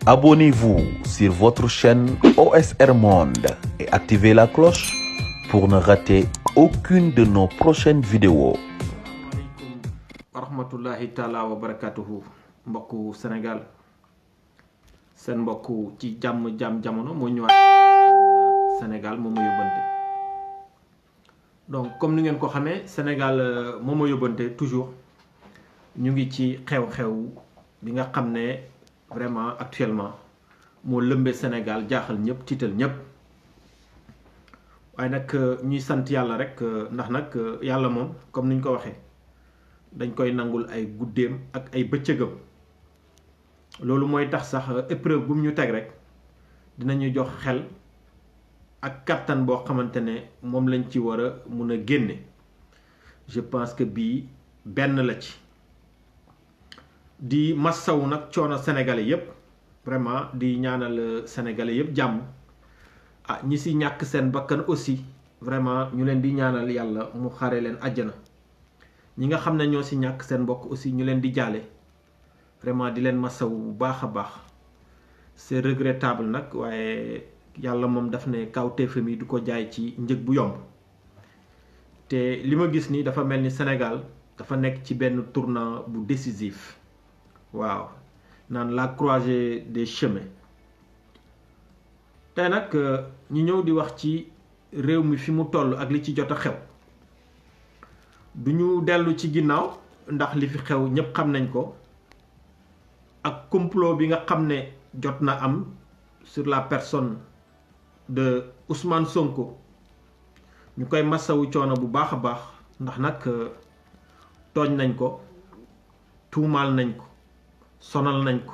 Abonnez-vous sur votre chaîne OSR Monde et activez la cloche pour ne rater aucune de nos prochaines vidéos. Asalaamaaleykum wa rahmatullahi taala wa barakatuhu mbokku Sénégal seen mbokku ci jàmm jamono moo ñëwaat Sénégal moo ma yóbbante. Donc comme ni ngeen ko xamee Sénégal moo ma yóbbante toujours ñu ngi ci xew-xew bi nga xam ne vraiment actuellement moo lëmbee Sénégal jaaxal ñëpp tiital ñëpp waaye nag ñuy sant yàlla rek ndax nag yàlla moom comme ni ñu ko waxee dañ koy nangul ay guddeem ak ay bëccëgam loolu mooy tax sax épreuve bu mu ñu teg rek dinañu jox xel ak kattan boo xamante ne moom lañ ci war a mun a génne. Je pense que bii benn la ci di massawu nag coono sénégalais yépp vraiment di ñaanal sénégalais yépp jàmm ñi si ñàkk seen bakkan aussi vraiment ñu leen di ñaanal yàlla mu xare leen àjjana ñi nga xam ne ñoo si ñàkk seen mbokk aussi ñu leen di jaale vraiment di leen massawu bu baax a baax. C'est regrettable nag waaye yàlla moom daf ne kawteefam yi du ko jaay ci njëg bu yomb te li ma gis ni dafa mel ni Sénégal dafa nekk ci benn tournant bu décisif. waaw naan la croisée des chemins tey nag ñu ñëw di wax ci réew mi fi mu toll ak li ci jot a xew du ñu dellu ci ginnaaw ndax li fi xew ñépp xam nañ ko ak complot bi nga xam ne jot na am sur la personne de Ousmane Sonko ñu koy massawu coono bu baax a baax ndax nag tooñ nañ ko tuumaal nañ ko sonal nañ ko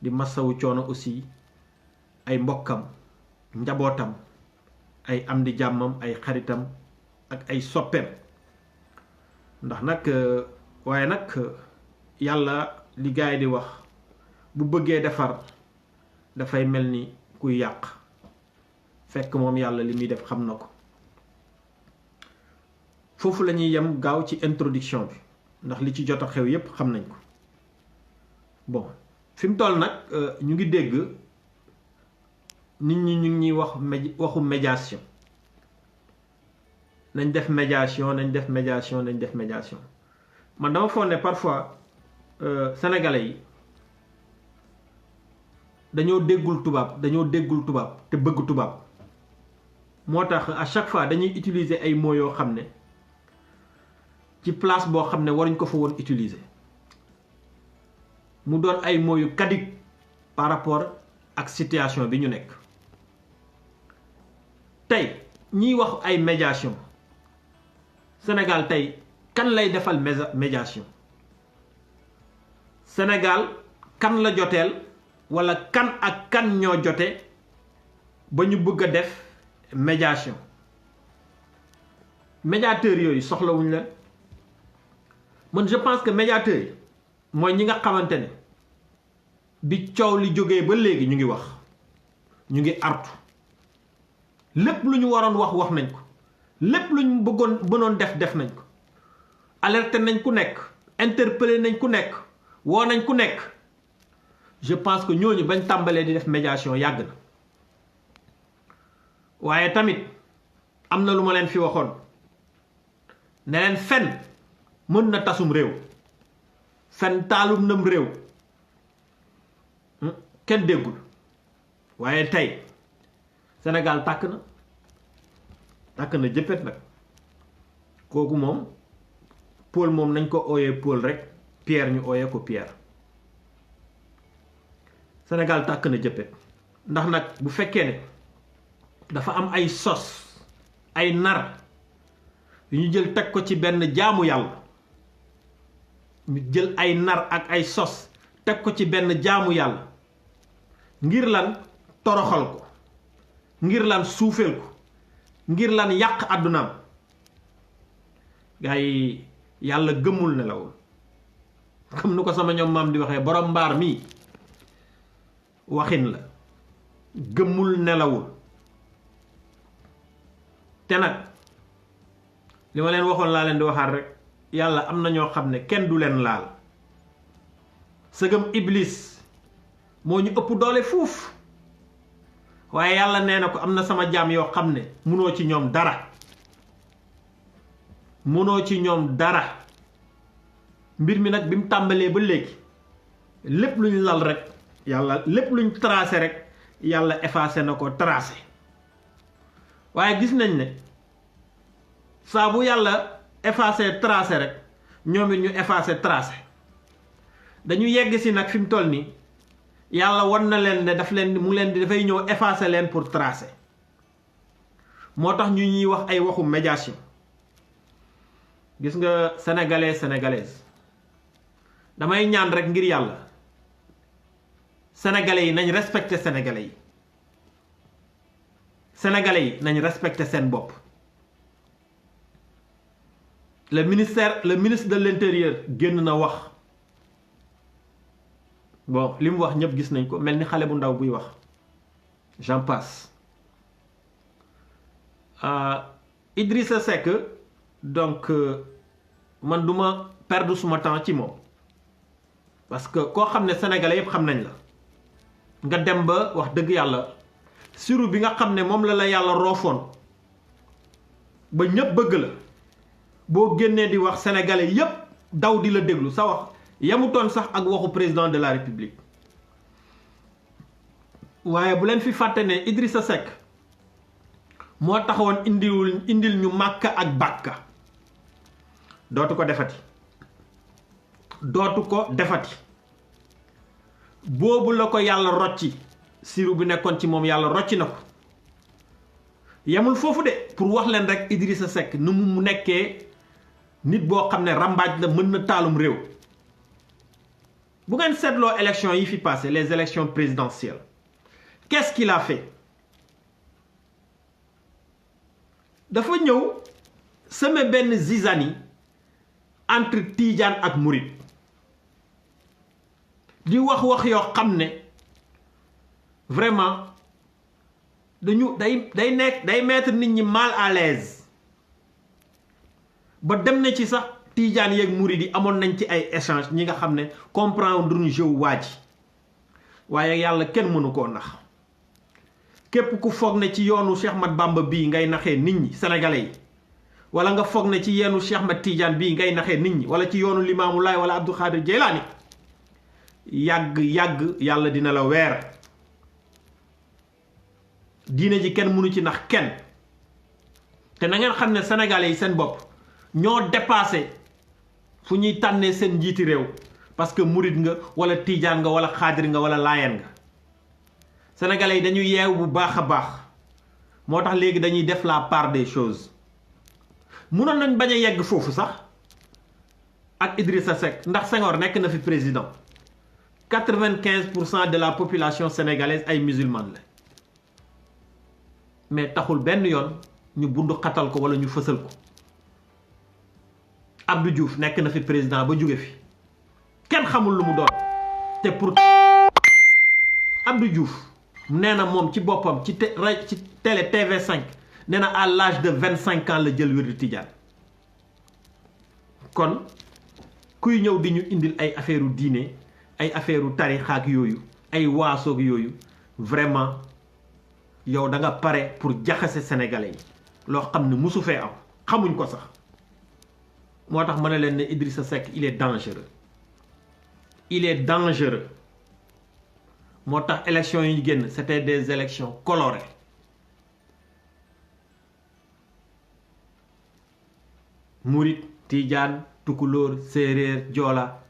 di massawu coono aussi ay mbokkam njabootam ay am di jàmmam ay xaritam ak ay soppeem ndax nag waaye nag yàlla li gaay di wax bu bëggee defar dafay mel ni kuy yàq fekk moom yàlla li muy def xam na ko foofu la ñuy yem gaaw ci introduction bi ndax li ci jot a xew yépp xam nañ ko. Bon fi mu toll nag ñu ngi dégg nit ñi ñu ngi wax waxu médiation nañ def médiation nañ def médiation nañ def médiation man dama foog ne parfois sénégalais yi dañoo déggul tubaab te bëgg tubaab moo tax à chaque fois dañuy utiliser ay mots yoo xam ne ci place boo xam ne waruñ ko fa woon utiliser. mu doon ay mots yu caduc par rapport ak situation bi ñu nekk tey ñiy wax ay médiation Sénégal tey kan lay defal médiation Sénégal kan la joteel walla kan ak kan ñoo jote ba ñu bëgg a def médiation médiateurs yooyu soxlawuñ leen man je pense que médiateurs yi mooy ñi nga xamante ne bi coow li jógee ba léegi ñu ngi wax ñu ngi artu lépp lu ñu waroon wax nañ ko lépp lu ñu bëggoon def nañ ko alerté nañ ku nekk interpellé nañ ku nekk woo nañ ku nekk. Je pense que ñooñu bañ tàmbalee di def médiation yàgg na waaye tamit am na lu ma leen fi waxoon ne leen fen mën na tasum réew. fen taalum nam réew kenn déggul waaye tey Sénégal tàkk na jëppet nag kooku moom Paul moom nañ ko ooyee Paul rek Pierre ñu ooyee ko Pierre Sénégal tàkk na jëppet ndax nag bu fekkee ne dafa am ay sos ay nar yu ñu jël teg ko ci benn jaamu yàlla ñu jël ay nar ak ay sos teg ko ci benn jaamu yàlla ngir lan toroxal ko ngir lan suufeel ko ngir lan yàq àddunaam gaa yi yàlla gëmmul nelawul comme nu ko sama ñoom maam di waxee borom mbaar mi waxin la gëmmul nelawul te nag li ma leen waxoon laa leen di waxaat rek yàlla am na ñoo xam ne kenn du leen laal sëgëm iblis moo ñu ëpp doole fuuf waaye yàlla nee na ko am na sama jaam yoo xam ne munoo ci ñoom dara mbir mi nag bi mu tàmbalee ba léegi lépp luñ lal rek yàlla lépp luñ tracé rek yàlla effacé na ko tracé waaye gis nañ ne saa bu yàlla effacé tracé rek ñoom it ñu effacé tracé dañu yegg si nag fi mu toll nii yàlla wan na leen ne dafay ñëw effacé leen pour tracé moo tax ñu ñuy wax ay waxu médiation gis nga sénégalaise damay ñaan rek ngir yàlla sénégalais yi nañ respecté sénégalais yi nañ respecté seen bopp. Le ministre de l'intérieur génn na wax bon li mu wax ñëpp gis nañ ko mel ni xale bu ndaw buy wax j'en passe. Idrissa Seck donc man duma perdre suma temps ci moom parce que koo xam ne sénégalais yëpp xam nañ la nga dem ba wax dëgg yàlla siru bi nga xam ne moom la yàlla roofoon ba ñëpp bëgg la boo génnee di wax sénégalais yépp daw di la déglu sa wax yamutoon sax ak waxu président de la république waaye bu leen fi fàtte ne Idrissa Seck moo taxawoon indil ñu Màkka ak Bàkka dootu ko defati boobu la ko yàlla rocci siru bi nekkoon ci moom yàlla rocci na ko yemul foofu de pour wax leen rek Idrissa Seck nu mu nekkee nit boo xam ne rambaaj la mën na taalum réew bu ngeen seetloo élection yi fi passé les élections présidentielles qu'est-ce qu'il a fait dafa ñëw semé benn zizanie entre Tidiane ak Mouride di wax yoo xam ne vraiment day mettre nit ñi mal à l'aise ba dem na ci sax Tidiane yeeg Mouride yi amoon nañ ci ay échange ñi nga xam ne comprendre ñu jeu waa ji waaye yàlla kenn mënu koo nax képp ku foog ne ci yoonu Cheikh Ahmad Bamba bii ngay naxee nit ñi sénégalais yi wala nga foog ne ci yoonu Cheikh Ahmad Tidiane bii ngay naxee nit ñi wala ci yoonu Limaamu Laay wala Abdou Khadir Jeylaani yàgg yàlla dina la weer diine ji kenn mënu ci nax kenn te na ngeen xam ne sénégalais yi seen bopp ñoo dépassé fu ñuy tànnee seen njiiti réew parce que murit nga wala tiijaan nga wala xaadir nga wala laayeen nga sénégalais yi dañu yeew bu baax a baax moo tax léegi dañuy def la part des choses munoon nañ bañ a yegg foofu sax ak Idrissa Seck ndax Senghor nekk na fi président 95% de la population sénégalaise ay musulmane la mais taxul benn yoon ñu bundu xatal ko wala ñu fësal ko Abdou Diouf nekk na fi président ba jóge fi kenn xamul lu mu doon te pour Abdou Diouf nee na moom ci boppam ci télé TV5 nee na à l'âge de 25 ans la jël wérdu tijaan kon kuy ñëw di ñu indil ay affaire diine ay affaire tarixa ak yooyu ay waasoog yooyu vraiment yow da nga pare pour jaxase sénégalais yi loo xam ne musu fee am xamuñ ko sax moo tax ma ne leen ne Idrissa Seck il est dangereux moo tax élections yi ñu génn c'était des élections colorées murit tijaan tukulóor séeréer joola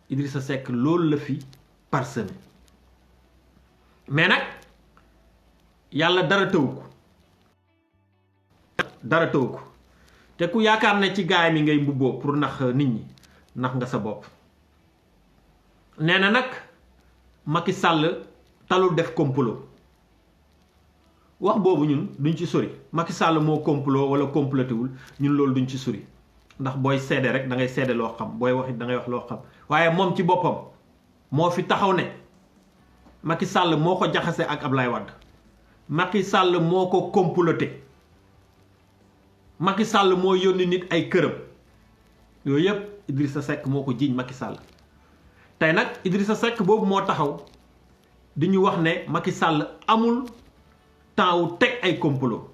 Idrissa Seck loolu la fi parsemé mais nag yàlla dara tëw ko te ku yaakaar ne ci gaay mi ngay mbubboo pour nax nit ñi nax nga sa bopp nee na nag Macky Sall talul def complot wax boobu ñun duñ ci sori Macky Sall moo complot wala complotéwul ñun loolu duñ ci sori ndax booy seede rek da ngay seede loo xam booy wax it da ngay wax loo xam waaye moom ci boppam moo fi taxaw ne Macky Sall moo ko jaxase ak Ablaye Wade Macky Sall moo ko comploté Macky Sall moo yónni nit ay këram yooyu yëpp Idrissa Seck moo ko jiiñ Macky Sall tey nag Idrissa Seck boobu moo taxaw di ñu wax ne Macky Sall amul temps wu teg ay complot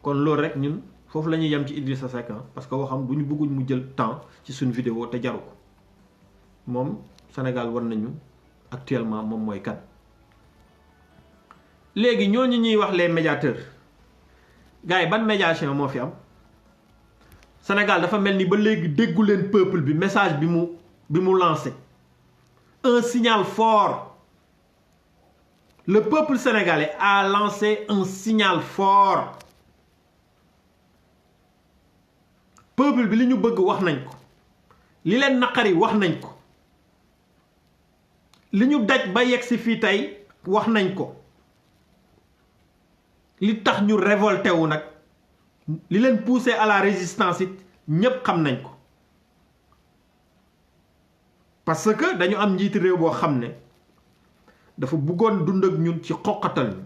kon loolu rek ñun foofu la ñuy yem ci Idrissa Seck parce que waxam du ñu bëgguñ mu jël temps ci suñu vidéo te jaru ko moom Sénégal war nañu actuellement moom mooy kan. léegi ñooñu ñuy wax les médiateurs gars yi ban médiation moo fi am Sénégal dafa mel ni ba léegi déggu leen peuple bi message bi mu lancé un signal fort. Le peuple sénégalais a lancé un signal fort. Peuple bi li ñu bëgg wax nañ ko li leen naqari wax nañ ko li ñu daj ba yegg si fii tey wax nañ ko li tax ñu révolté wu nag li leen poussé à la résistance it ñépp xam nañ ko parce que dañu am njiiti réew boo xam ne dafa bëggoon dund ak ñun ci xoqatal ñu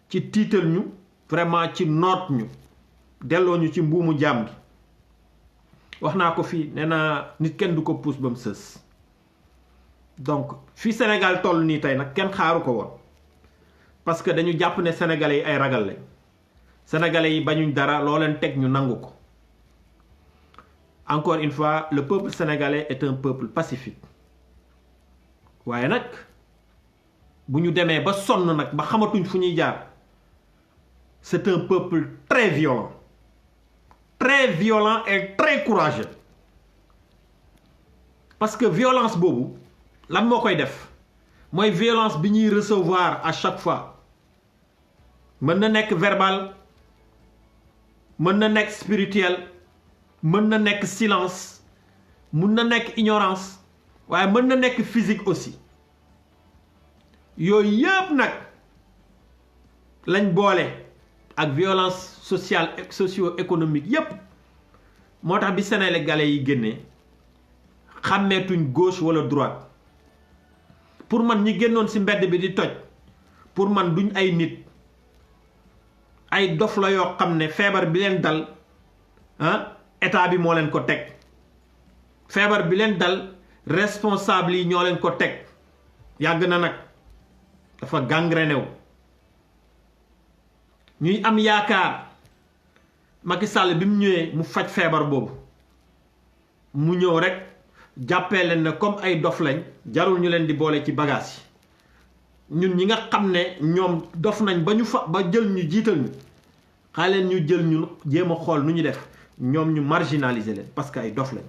ci tiital ñu vraiment ci noot ñu delloo ñu ci mbuumu jaam gi wax naa ko fii nee naa nit kenn du ko puus ba mu sës donc fii Sénégal toll nii tey nag kenn xaaru ko woon parce que dañu jàpp ne sénégalais yi ay ragal lañ sénégalais yi bañuñ dara loo leen teg ñu nangu ko encore une fois le peuple sénégalais est un peuple pacifique waaye nag bu ñu demee ba sonn nag ba xamatuñ fu ñuy jaar c'est un peuple très violent et très courageux parce que violence boobu lan moo koy def mooy violence bi ñuy recevoir à chaque fois mën na nekk verbal mën na nekk spirituel mën na nekk silence mën na nekk ignorance waaye mën na nekk physique aussi yooyu yëpp nag lañ boole ak violence sociale et socio-économique yépp moo tax bi Sénégalais yi génnee xàmmeetuñ gauche wala droite pour man ñi génnoon ci mbedd bi di toj pour man duñ ay nit ay dof la yoo xam ne feebar bi leen dal état bi moo leen ko teg feebar bi leen dal responsable yi ñoo leen ko teg yàgg na nag dafa gangréné wu ñuy am yaakaar Macky Sall bi mu ñëwee mu faj feebar boobu mu ñëw rek jàppee leen ne comme ay dof lañ jarul ñu leen di boole ci bagage yi ñun ñi nga xam ne ñoom dof nañ ba jël ñu jiital ñu xaaleen ñu jël ñu jéem a xool nu ñu def ñoom ñu marginaliser leen parce que ay dof lañ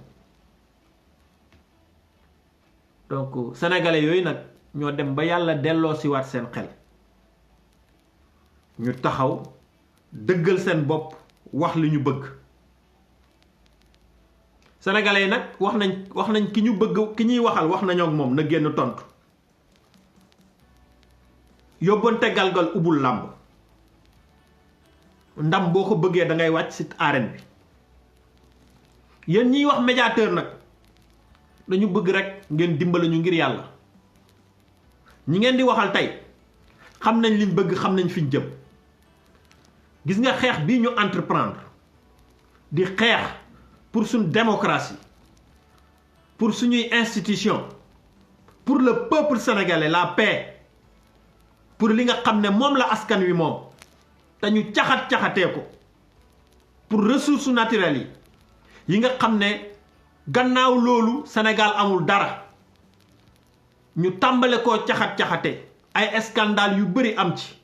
donc sénégalais yooyu nag ñoo dem ba yàlla delloo si waat seen xel ñu taxaw dëggal seen bopp wax li ñu bëgg sénégalais yi nag wax nañ ki ñu bëgg ki ñuy waxal wax nañoo ak moom na génn tontu yóbbante galgal ubul làmb ndam boo ko bëggee da ngay wàcc ci arène bi yéen ñiy wax médiateur nag dañu bëgg rek ngeen dimbali ñu ngir yàlla ñi ngeen di waxal tey xam nañ liñ bëgg xam nañ fiñ jëm gis nga xeex bii ñu entreprendre di xeex pour suñ démocratie pour suñuy institution pour le peuple sénégalais la paix pour li nga xam ne moom la askan wi moom dañu caxat-caxatee ko pour ressources naturelles yi nga xam ne gannaaw loolu Sénégal amul dara ñu tàmbale koo caxat-caxate ay scandale yu bari am ci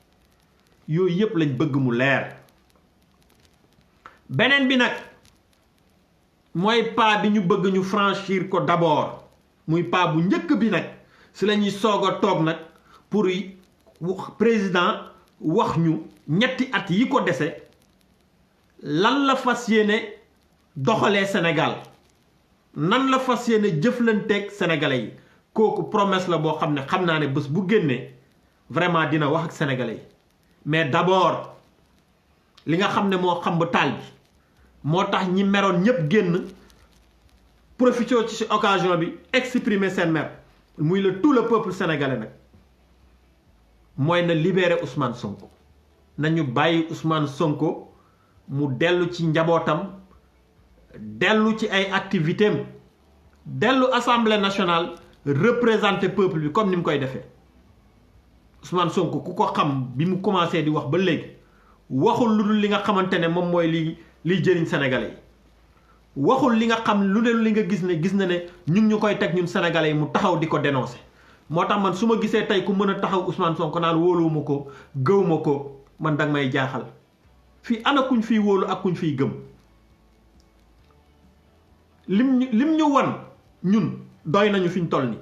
yooyu yépp lañ bëgg mu leer beneen bi nag mooy pas bi ñu bëgg ñu franchir ko d'abord muy pas bu njëkk bi nag si la ñuy soog a toog nag pour président wax ñu ñetti at yi ko dese lan la fas yéene doxalee Sénégal nan la fas yéene jëflanteeg sénégalais yi kooku promesse la boo xam ne xam naa ne bés bu génnee vraiment dina wax ak sénégalais yi mais d'abord li nga xam ne moo xam ba taal bi moo tax ñi meroon ñépp génn profité ci occasion bi exprimer seen mer muy tout le peuple sénégalais nag mooy na libérer Ousmane Sonko nañu bàyyi Ousmane Sonko mu dellu ci njabootam dellu ci ay activités am dellu assemblée nationale représenter peuple bi comme ni mu koy defee Ousmane Sonko ku ko xam bi mu commencé di wax ba léegi waxul lu dul li nga xamante ne moom mooy liy jëriñ sénégalais yi waxul li nga xam lu ne li nga gis na ne ñun ñu koy teg ñun sénégalais yi mu taxaw di ko dénoncer moo tax man su ma gisee tey ku mën a taxaw Ousmane Sonko naan wóoluwuma ko gëwuma ko man danga may jaaxal fii ana kuñ fiy wóolu ak kuñ fiy gëm lim ñu wan ñun doy nañu fi ñu toll ni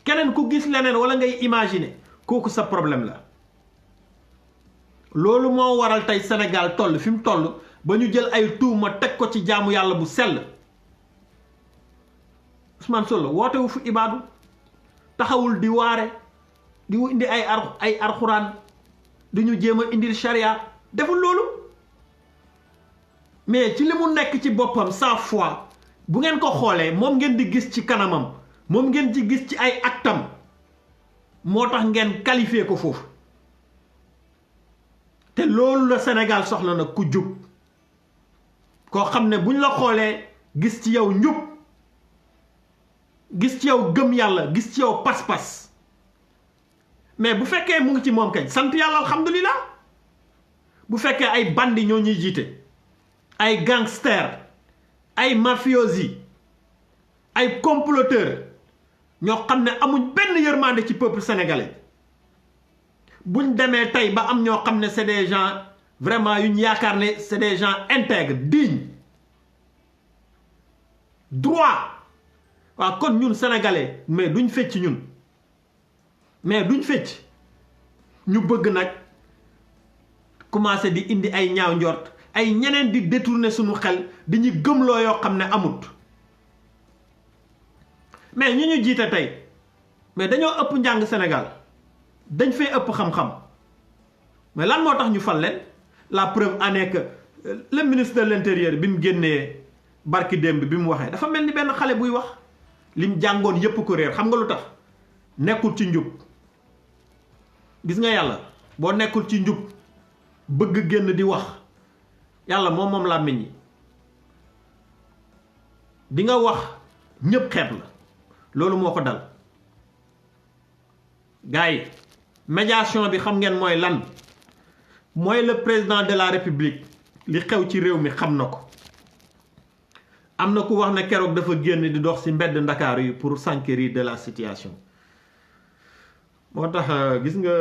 keneen ku gis leneen wala ngay imaginer kooku sa problème la loolu moo waral tey Sénégal toll fi mu toll ba ñu jël ay tuuma teg ko ci jaamu yàlla bu sell Ousmane Sonko wootewu fu ibaadu taxawul di waare di indi ay arxuraan di ñu jéem a indil charia deful loolu mais ci li mu nekk ci boppam sa foi bu ngeen ko xoolee moom ngeen di gis ci kanamam moom ngeen ci gis ci ay actam moo tax ngeen qualifié ko foofu te loolu la Sénégal soxla na ku jub koo xam ne buñ la xoolee gis ci yow njub gis ci yow gëm yàlla gis ci yow pas-pas mais bu fekkee mu ngi ci moom kañ sant yàlla alhamdulilah bu fekkee ay bandi ñoo ñuy jiite ay gangster ay mafiosi ay comploteur ñoo xam ne amuñ benn yërmande ci peuple sénégalais buñ demee tey ba am ñoo xam ne c'est des gens vraiment yuñ yaakaar ne c'est des gens intègres dignes droit waaw kon ñun sénégalais mais duñ fecc ñun mais duñ fecc ñu bëgg nag commencer di indi ay ñaaw njort ay ñeneen di détourner suñu xel di ñu gëmloo yoo xam ne amut mais ñu jiite tey mais dañoo ëpp njàng Sénégal dañ fay ëpp xam-xam mais lan moo tax ñu fal leen la preuve en est que le ministre de l'intérieur bi mu génnee barki démb bi mu waxee dafa mel ni benn xale buy wax lim jàngoon yépp ko réer xam nga lu tax nekkul ci njub gis nga yàlla boo nekkul ci njub bëgg génn di wax yàlla moom làmmiñ yi di nga wax ñépp xeeb la loolu moo ko dal gars yi médiation bi xam ngeen mooy lan mooy le président de la république li xew ci réew mi xam na ko am na ku wax ne keroog dafa génn di dox ci mbedd Ndakaaru yi pour s'enquérir de la situation moo tax gis nga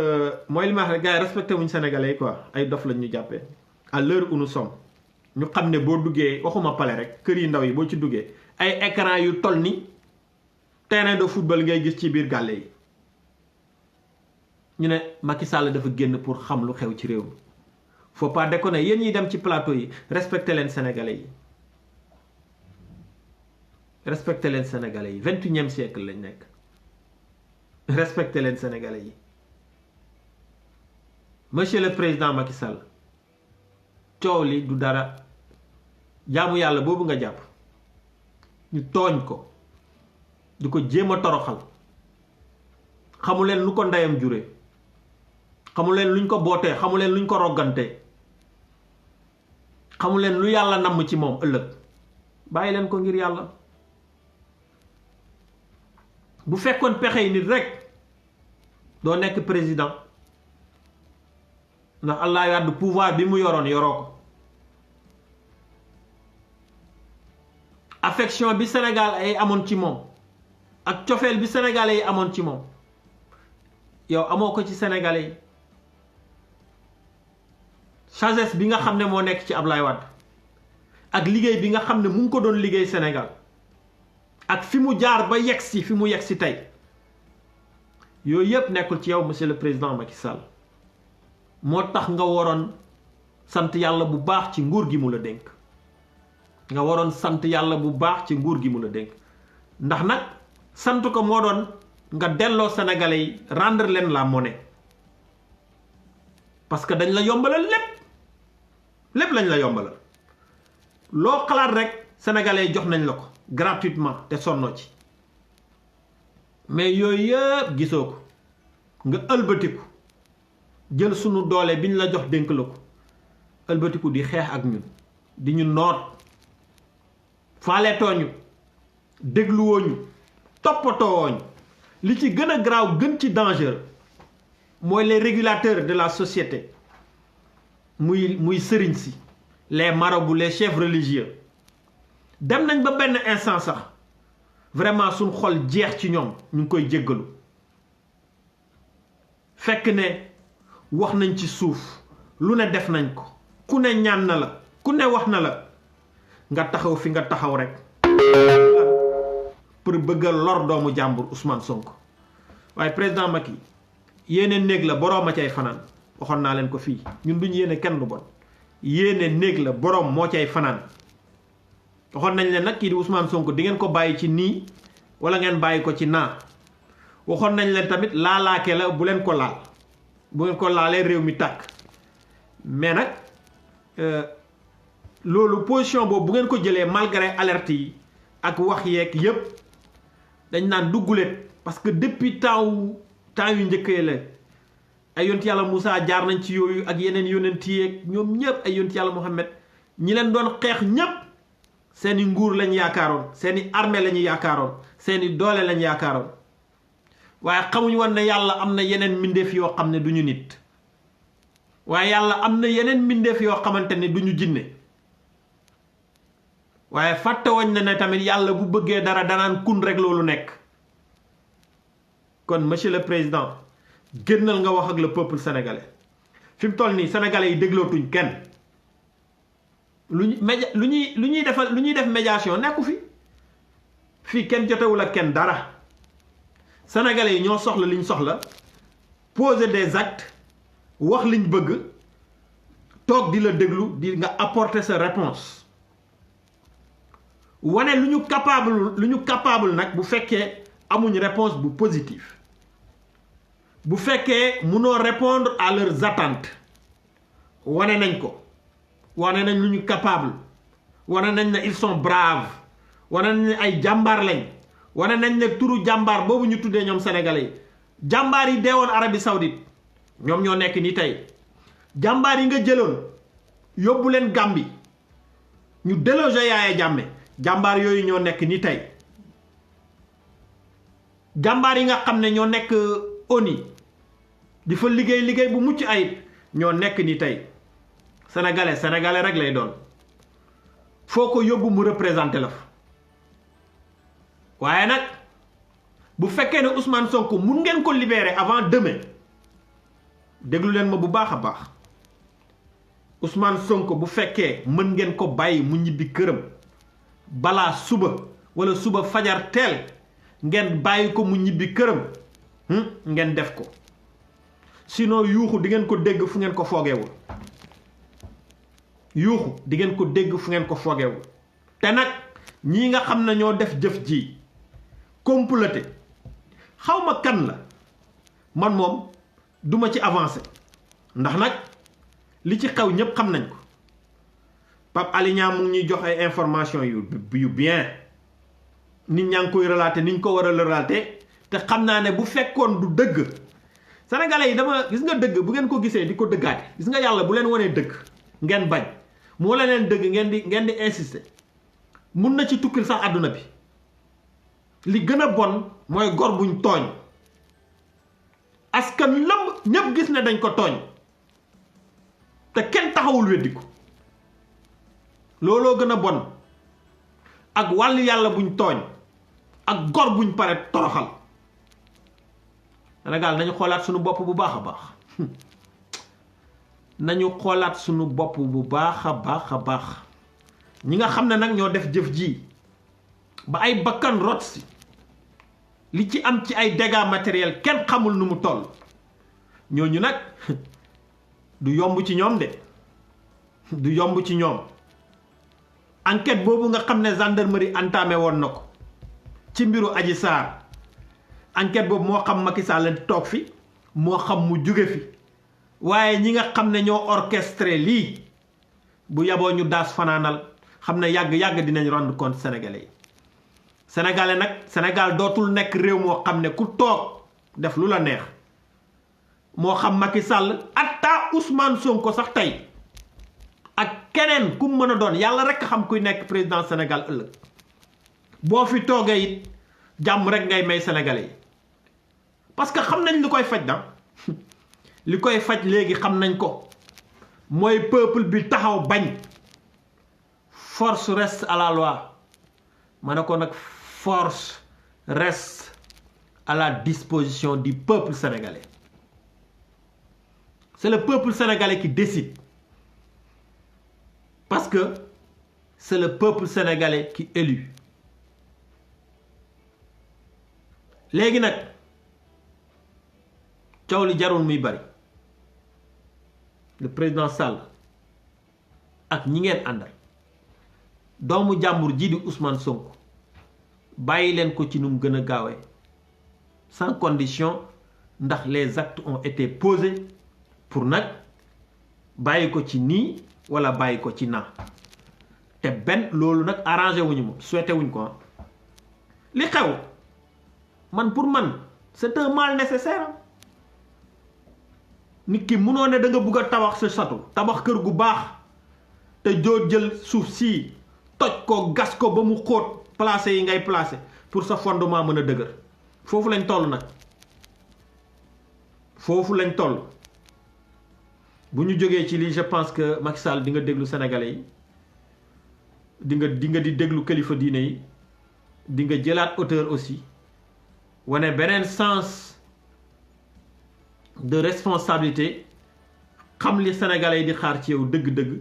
mooy li ma wax rek gars yi respecté wuñ sénégalais yi quoi ay dof lañ ñu jàppee à l'heure où nous sommes ñu xam ne boo duggee waxuma pale rek kër yi ndaw yi boo ci duggee ay écran yu toll ni terrain de football ngay gis ci biir gàlle yi ñu ne Macky Sall dafa génn pour xam lu xew ci réew mi faut pas déconner yéen ñiy dem ci plateau yi respecté leen sénégalais yi respecté leen sénégalais yi 21e siècle lañ nekk respecté leen sénégalais yi monsieur le président Macky Sall coow li du dara jaamu yàlla boobu nga jàpp ñu tooñ ko di ko jéem a toroxal xamu leen lu ko ndeyam jure xamu leen luñ ko bootee xamu leen luñ ko roggante xamu leen lu yàlla namm ci moom ëllëg bàyyi leen ko ngir yàlla bu fekkoon pexey nit rek doo nekk président ndax Allah yàdd pouvoir bi mu yoroon yoroo ko affection bi Sénégal ay amoon ci moom ak cofeel bi sénégalais yi amoon ci moom yow amoo ko ci sénégalais yi sagesse bi nga xam ne moo nekk ci Ablaye Wade ak liggéey bi nga xam ne mu ngi ko doon liggéey Sénégal ak fi mu jaar ba yegsi fi mu yegsi tey yooyu yëpp nekkul ci yow monsieur le président Macky Sall moo tax nga waroon sant yàlla bu baax ci nguur gi mu la dénk nga waroon sant yàlla bu baax ci nguur gi mu la dénk ndax nag sant ko moo doon nga delloo sénégalais yi rendre leen la monnaie parce que dañ la yombalal lépp lañ la yombalal loo xalaat rek sénégalais yi jox nañ la ko gratuitement te sonnoo ci mais yooyu yëpp gisoo ko nga ëlbatiku jël sunu doole biñ la jox dénk la ko ëlbatiku di xeex ak ñun di ñu noot faaleetooñu dégluwooñu toppatoo li ci gën a graaw gën ci danger mooy les régulateurs de la société muy sëriñ si les marabouts les chefs religieux dem nañ ba benn instant sax vraiment suñ xol jeex ci ñoom ñu ngi koy jéggalu fekk ne wax nañ ci suuf lu ne def nañ ko ku ne ñaan na la ku ne wax na la nga taxaw fi nga taxaw rek pour bëgg a lor doomu jàmbur Ousmane Sonko waaye président Macky yéene néeg la boroom a cay fanaan waxoon naa leen ko fii ñun duñ yéene kenn lu bon yéene néeg la boroom moo cay fanaan waxoon nañ leen nag kii di Ousmane Sonko di ngeen ko bàyyi ci nii wala ngeen bàyyi ko ci naa waxoon nañ leen tamit laalaake la bu leen ko laal bu ngeen ko laalee réew mi tàkk mais nag loolu position boobu bu ngeen ko jëlee malgré alerte yi ak wax yeeg yépp dañ naan dugguleet parce que depuis temps yu njëkkee la ay yonent yàlla Moussa jaar nañ ci yooyu ak yeneen yonent yeeg ñoom ñëpp ay yonent yàlla Mohamed ñi leen doon xeex ñëpp seeni nguur lañ yaakaaroon seeni armée lañu yaakaaroon seeni doole lañ yaakaaroon waaye xamuñ woon ne yàlla am na yeneen mbindeef yoo xam ne du ñu nit waaye yàlla am na yeneen mbindeef yoo xamante ne du ñu jinne waaye fàtte woñ na ne tamit yàlla bu bëggee dara danaan kun rek loolu nekk kon monsieur le président génnal nga wax ak le peuple sénégalais fi mu toll nii sénégalais yi déglootuñ kenn lu ñuy def médiation nekku fi fii kenn jotewul ak kenn dara sénégalais yi ñoo soxla liñ soxla poser des actes wax liñ bëgg toog di la déglu di nga apporter sa réponse wane lu ñu capable nag bu fekkee amuñ réponse bu positive bu fekkee mënoo répondre à leurs attentes wane nañ ko wane nañ lu ñu capable wane nañ ne ils sont braves wane nañ ne ay jàmbaar lañ wane nañ ne turu jàmbaar boobu ñu tuddee ñoom sénégalais yi jàmbaar yi deewoon Arabie Saoudite ñoom ñoo nekk ni tey jàmbaar yi nga jëloon yóbbu leen Gambie ñu délogé Yaya Jammeh jàmbaar yooyu ñoo nekk ni tey jàmbaar yi nga xam ne ñoo nekk ONU di fa liggéey bu mucc ayib ñoo nekk ni tey sénégalais rek lay doon foo ko yóbbu mu représenté la fa waaye nag bu fekkee ne Ousmane Sonko mun ngeen ko libérer avant demain déglu leen ma bu baax a baax Ousmane Sonko bu fekkee mën ngeen ko bàyyi mu ñibbi këram balaa suba wala suba fajar teel ngeen bàyyi ko mu ñibbi këram ngeen def ko sinon yuuxu di ngeen ko dégg fu ngeen ko foogeewul yuuxu di ngeen ko dégg fu ngeen ko foogeewul te nag ñii nga xam ne ñoo def jëf ji comploté xawma kan la man moom duma ci avancé ndax nag li ci xew ñépp xam nañ ko Pape Alé Niang mu ngi ñuy jox ay information yu bien nit ñaa ngi koy relaté ni ñu ko war a relaté te xam naa ne bu fekkoon du dëgg sénégalais yi dama gis nga dëgg bu ngeen ko gisee di ko dëggaate gis nga yàlla bu leen wanee dëgg ngeen bañ mu wala leen dëgg ngeen di insister mun na ci tukkil sax àdduna bi li gën a bon mooy gor buñ tooñ askan lëmb ñépp gis ne dañ ko tooñ te kenn taxawul weddi ko looloo gën a bon ak wàll yàlla buñ tooñ ak gor buñ pare toroxal Sénégal nañu xoolaat suñu bopp bu baax a baax nañu xoolaat suñu bopp bu baax a baax ñi nga xam ne nag ñoo def jëf ji ba ay bakkan rot si li ci am ci ay dégâts matériels kenn xamul nu mu toll ñooñu nag du yomb ci ñoom de du yomb ci ñoom enquête boobu nga xam ne gendarmerie entamé woon na ko ci mbiru Adji Sarr enquête boobu moo xam Macky Sall toog fi moo xam mu jóge fi waaye ñi nga xam ne ñoo orchestré lii bu yaboo ñu daas fanaanal xam ne yàgg dinañ rendre compte sénégalais yi sénégalais nag Sénégal dootul nekk réew moo xam ne ku toog def lu la neex moo xam Macky Sall atta Ousmane Sonko sax tey ak keneen ku mën a doon yàlla rekk xam kuy nekk président Sénégal ëllëg boo fi toogee it jàmm rek ngay may sénégalais parce que xam nañ li koy faj da li koy faj léegi xam nañ ko mooy peuple bi taxaw bañ force reste à la loi ma ne ko nag force reste à la disposition du peuple sénégalais. C'est le peuple sénégalais qui décide. Parce que c'est le peuple sénégalais qui élu. Léegi nag coow li jarul muy bari le président Sall ak ñi ngeen àndal doomu jàmbur ji di Ousmane Sonko bàyyi leen ko ci nu mu gën a gaawee sans condition ndax les actes ont été posés pour nag bàyyi ko ci nii wala bàyyi ko ci naa te benn loolu nag arrangé wuñu moom souhaité wuñ ko li xew man pour man c'est un mal nécessaire nit ki munoo ne da nga bugg a tabax sa château tabax kër gu baax te joo jël suuf si toj ko gas ko ba mu xóot placé yi ngay placé pour sa fondement mën a dëgër foofu lañ toll nag foofu lañ toll bu ñu jógee ci lii je pense que Macky Sall di nga déglu sénégalais yi di nga di déglu kilifa diine yi di nga jëlaat hauteur aussi wane beneen sens de responsabilité xam li sénégalais yi di xaar ci yow dëgg-dëgg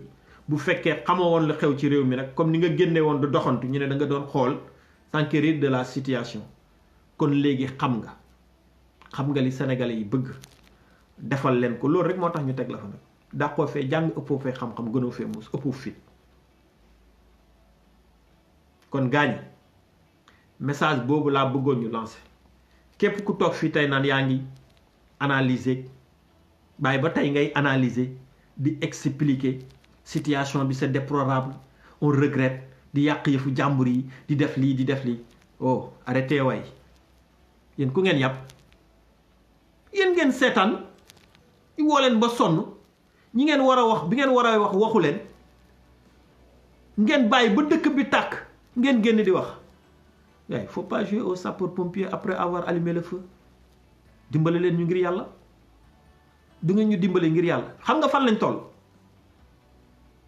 bu fekkee xamoo woon la xew ci réew mi nag comme ni nga génne woon du doxantu ñu ne da nga doon xool s'enquérir de la situation kon léegi xam nga li sénégalais yi bëgg defal leen ko loolu rek moo tax ñu teg la fa nag dàqoo fee jàng ëppoo fee xam-xam gënoo fee muus ëppoo fit kon gaañ message boobu laa bëggoon ñu lancer képp ku toog fii tey naan yaa ngi analyser bàyyi ba tey ngay analyser di expliquer situation bi c'est déplorable on regrette di yàq yëfu jàmbur yi di def lii oh arrêtez waay yéen ku ngeen yàpp yéen ngeen seetaan woo leen ba sonn ñi ngeen war a wax bi ngeen war a wax waxu leen ngeen bàyyi ba dëkk bi tàkk ngeen génn di wax waaye faut pas jouer au sapeur-pompier après avoir allumé le feu dimbale leen ñu ngir yàlla du ngeen ñu dimbale ngir yàlla xam nga fan lañ toll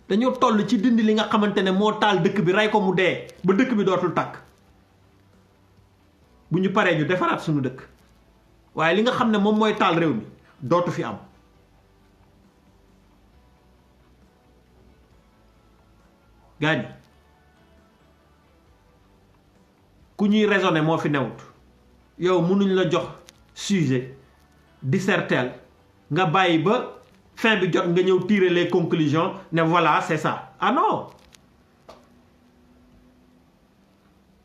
dañoo toll ci dindi li nga xamante ne moo taal dëkk bi rey ko mu dee ba dëkk bi dootul tàkk bu ñu paree ñu defaraat suñu dëkk waaye li nga xam ne moom mooy taal réew mi dootu fi am gaañ ku ñuy raisonner moo fi newut yow mënuñ la jox sujet disserteel nga bàyyi ba fin bi jot nga ñëw tirer les conclusions ne voilà c'est ça ah non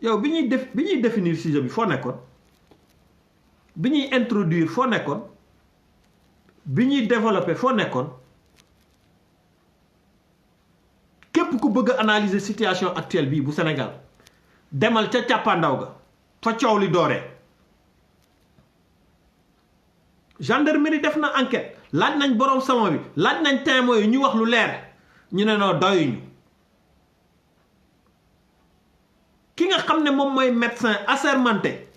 yow bi ñuy définir sujet bi foo nekkoon bi ñuy introduire foo nekkoon bi ñuy développer foo nekkoon képp ku bëgg a analyser situation actuelle bii bu Sénégal demal ca càppaandaw ga fa coow li dooree gendarmerie def na enquête laaj nañ borom salon bi laaj nañ témoins yi ñu wax lu leer ñu ne noo doyuñu ki nga xam ne moom mooy médecin assermenté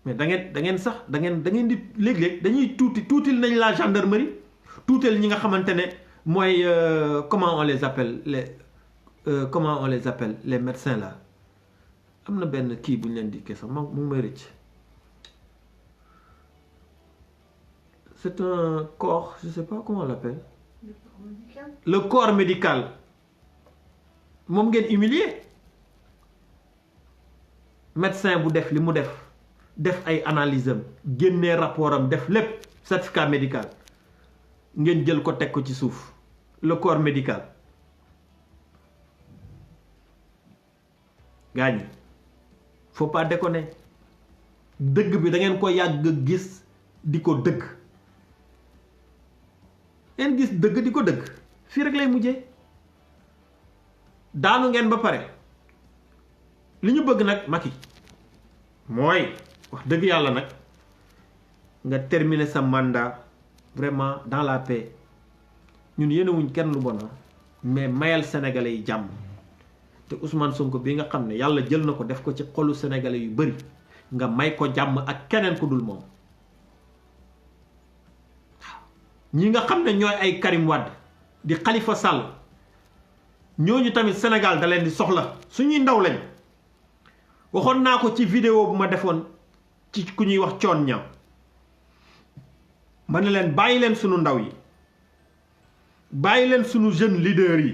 mais da ngeen di léeg-léeg dañuy tuutil nañ la gendarmerie tuutil ñi nga xamante ne mooy comment on les appelle les médecins là am na benn kii bu ñu leen di kii sax mu ngi may rëcc c'est un corps je sais pas comment on l'appelle le corps médical moom ngeen humilier médecin bu def li mu def ay analyse am génnee rapport am def lépp certificat médical ngeen jël ko teg ko ci suuf le corps médical gaañ faut pas déconner dëgg bi da ngeen ko yàgg gis di ko dëgg ngeen gis dëgg di ko dëgg fii rek lay mujjee daanu ngeen ba pare li ñu bëgg nag Macky mooy wax dëgg yàlla nag nga terminer sa mandat vraiment dans la paix ñun yéenewuñ kenn lu bon mais mayal sénégalais yi jàmm te Ousmane Sonko bi nga xam ne yàlla jël na ko def ko ci xolu sénégalais yu bari nga may ko jàmm ak keneen ku dul moom. ñi nga xam ne ñooy ay Karim Wade di Khalifa Sall ñooñu tamit Sénégal da leen di soxla suñuy ndaw lañ. waxoon naa ko ci vidéo bu ma defoon ci ku ñuy wax coon ñam ma ne leen bàyyi leen sunu ndaw yi bàyyi leen sunu jeune leader yi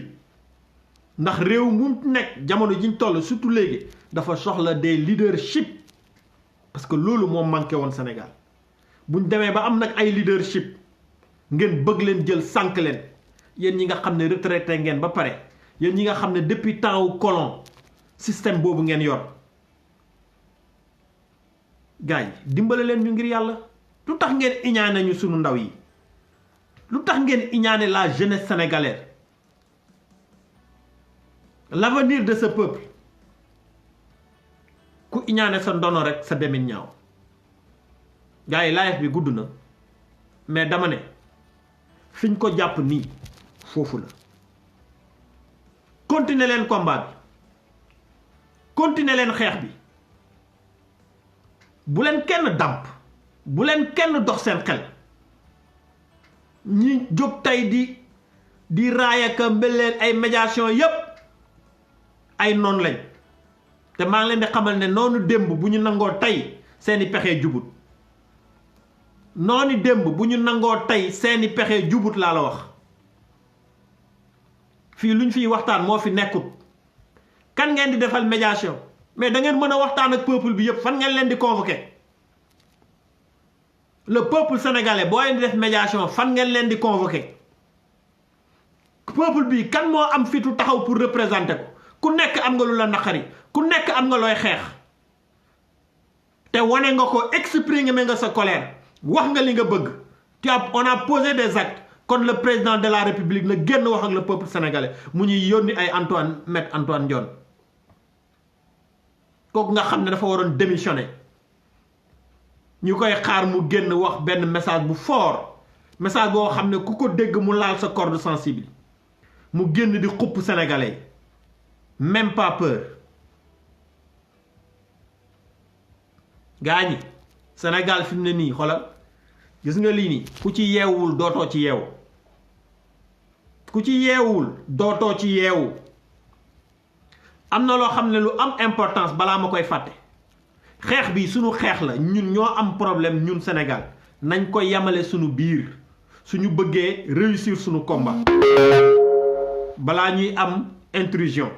ndax réew mu nekk jamono jiñ toll surtout léegi dafa soxla des leadership parce que loolu moo manqué woon Sénégal buñ demee ba am nag ay leadership ngeen bëgg leen jël sànk leen yéen ñi nga xam ne retraité ngeen ba pare yéen ñi nga xam ne depuis temps wu colon système boobu ngeen yor gaay dimbale leen ñu ngir yàlla. lu tax ngeen iñaane ñu sunu ndaw yi lu tax ngeen iñaane la jeunesse sénégalaise l'avenir de ce peuple ku iñaane sa ndono rek sa demin ñaaw gars yi live bi gudd na mais dama ne fiñ ko jàpp nii foofu la continuer leen combat bi continuer leen xeex bi bu leen kenn dàmp bu leen kenn dox seen xel ñi jóg tey di raayaka mbeleen ay médiation yépp ay noon lañ te maa ngi leen di xamal ne noonu démb bu ñu nangoo tey seeni pexe jubut noonu démb bu ñu nangoo tey seeni pexe jubut laa la wax fii luñ fiy waxtaan moo fi nekkut kan ngeen di defal médiation mais da ngeen mën a waxtaan ak peuple bi yépp fan ngeen leen di convoquer le peuple sénégalais boo leen di def médiation fan ngeen leen di convoquer peuple bi kan moo am fitu taxaw pour représenter ko ku nekk am nga lu la naqari ku nekk am nga looy xeex te wane nga ko exprimer nga sa colère wax nga li nga bëgg on a posé des actes kon le président de la république na génn wax ak le peuple sénégalais mu ñuy yónni ay Maître Antoine Diome kooku nga xam ne dafa waroon démissionner ñu koy xaar mu génn wax benn message bu fort message boo xam ne ku ko dégg mu laal sa corde sensible mu génn di xupp sénégalais même pas peur gaa ñi Sénégal fi mu ne nii xoolal gis nga lii nii ku ci yeewul dootoo ci yeewu ku ci yeewul dootoo ci yeewu am na loo xam ne lu am importance balaa ma koy fàtte xeex bi sunu xeex la ñun ñoo am problème ñun Sénégal nañ ko yamale sunu biir suñu bëggee réussir sunu combat balaa ñuy am intrusion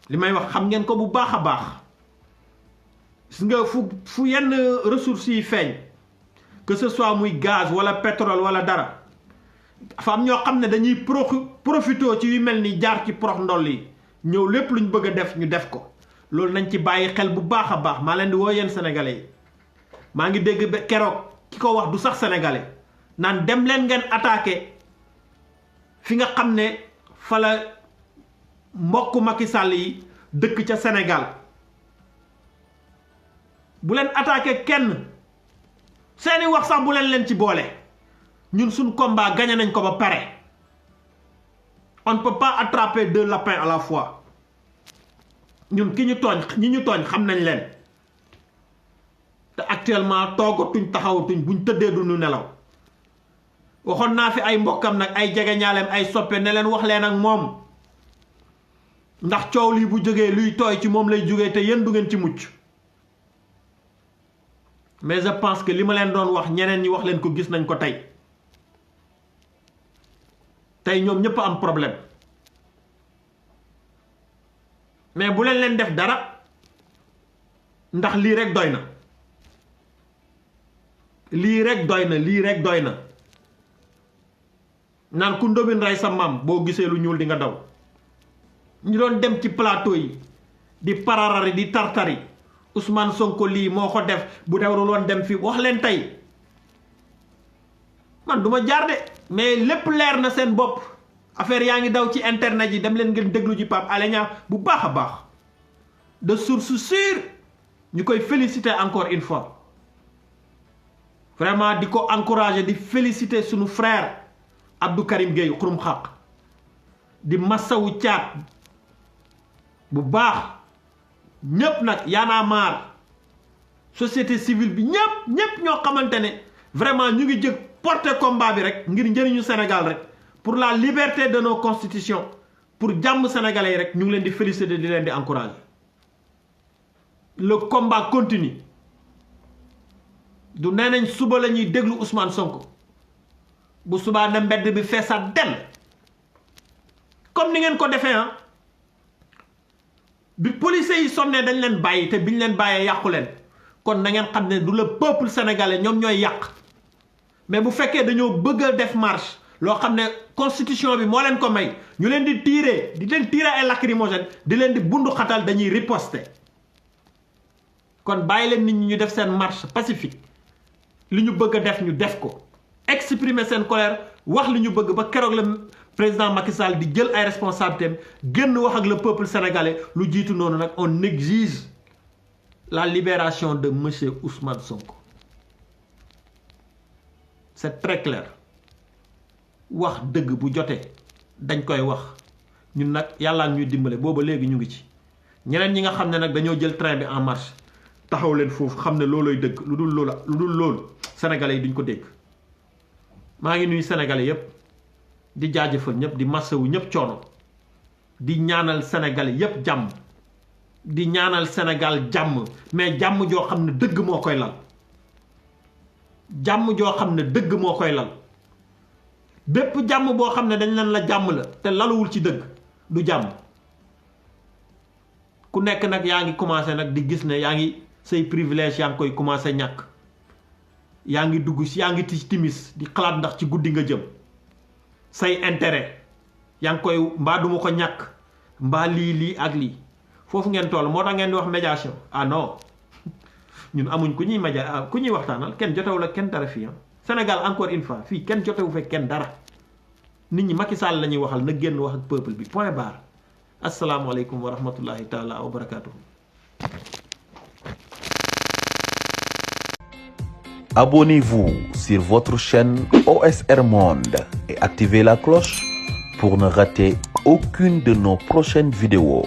li may wax xam ngeen ko bu baax a baax gis nga fu yenn ressources yi feeñ que ce soit muy gaz wala pétrole wala dara dafa am ñoo xam ne dañuy profité ci yu mel ni jaar ci prox ndoll yi ñëw lépp luñ bëgg a def ñu def ko loolu nañ ci bàyyi xel bu baax a baax maa leen di woo yéen sénégalais yi maa ngi dégg ba keroog ki ko wax du sax sénégalais naan dem leen ngeen attaqué fi nga xam ne fa la mbokku Macky Sall yi dëkk ca Sénégal bu leen attaqué kenn seeni wax sax bu leen ci boole ñun suñ combat gagné nañ ko ba pare on ne peut pas attraper deux lapins à la fois ñun ki ñu tooñ ñi ñu tooñ xam nañ leen te actuellement toogatuñ taxawatuñ buñ tëddee du ñu nelaw waxoon naa fi ay mbokkam nag ay jegeñaaleem ay soppe ne leen wax leen ak moom ndax coow lii bu jógee luy tooy ci moom lay jógee te yéen du ngeen ci mucc mais je pense que li ma leen doon wax ñeneen ñi wax leen ko gis nañ ko tey ñoom ñëpp am problème mais bu leen def dara ndax lii rek doy na lii rek doy na naan ku ndóbin rey sa maam boo gisee lu ñuul di nga daw ñu doon dem ci plateau yi di pararari di tartari Ousmane Sonko lii moo ko def bu dewrul woon dem fi wax leen tey man duma jaar de mais lépp leer na seen bopp affaire yaa ngi daw ci internet yi dem leen ngeen déglu ji Pape Alé Niang bu baax a baax de source sûre ñu koy féliciter encore une fois vraiment di ko encourager di féliciter sunu frère Abdou Karim Gueye xurum xaq di massawu caat bu baax ñëpp nag Y'en a marre société civile bi ñëpp ñoo xamante ne vraiment ñu ngi jëg porter combat bi rek ngir njëriñu Sénégal rek pour la liberté de nos constitutions pour jàmm sénégalais yi rek ñu ngi leen di féliciter di leen di encourager le combat continue du nee nañ suba la ñuy déglu Ousmane Sonko bu subaa na mbedd bi feesaat del comme ni ngeen ko defee ah bi policiers yi sonnee dañ leen bàyyi te biñ leen bàyyee yàqu leen kon na ngeen xam ne du le peuple sénégalais ñoom ñooy yàq mais bu fekkee dañoo bëgg a def marche loo xam ne constitution bi moo leen ko may ñu leen di tirer ay lacrymogène di leen di bundu xatal dañuy riposter kon bàyyi leen nit ñi ñu def seen marche pacifique li ñu bëgg a def ñu def ko exprimer seen colère wax li ñu bëgg ba keroog la président Macky Sall di jël ay responsabilités génn wax ak le peuple sénégalais lu jiitu noonu nag on exige la libération de monsieur Ousmane Sonko c'est très clair wax dëgg bu jotee dañ koy wax ñun nag yàlla ñuy dimbale booba léegi ñu ngi ci ñeneen ñi nga xam ne nag dañoo jël train bi en marche taxaw leen foofu xam ne loolooy dëgg lu dul loolu sénégalais yi duñ ko dégg maa ngi nuyu sénégalais yépp di jaajëfal ñëpp di massawu ñëpp coono di ñaanal sénégalais yépp jàmm di ñaanal Sénégal jàmm mais jàmm joo xam ne dëgg moo koy lal jàmm joo xam ne dëgg moo koy lal bépp jàmm boo xam ne dañ leen la jàmm la te laluwul ci dëgg du jàmm ku nekk nag yaa ngi commencé nag di gis ne yaa ngi say privilège yaa ngi koy commencé ñàkk yaa ngi dugg si yaa ngi timis di xalaat ndax ci guddi nga jëm say intérêt yaa ngi koy mbaa duma ko ñàkk mbaa lii ak lii foofu ngeen toll moo tax ngeen di wax médiation ah non ñun amuñ ku ñuy waxtaanal kenn jotewul ak kenn dara fii Sénégal encore une fois fii kenn jotewu fekk kenn dara nit ñi Macky Sall la ñuy waxal na génn wax ak peuple bi point barre asalaamaaleykum wa rahmatullahi taala wa barakatuhu. Abonnez-vous sur votre chaîne OSR Monde et activez la cloche pour ne rater aucune de nos prochaines vidéos.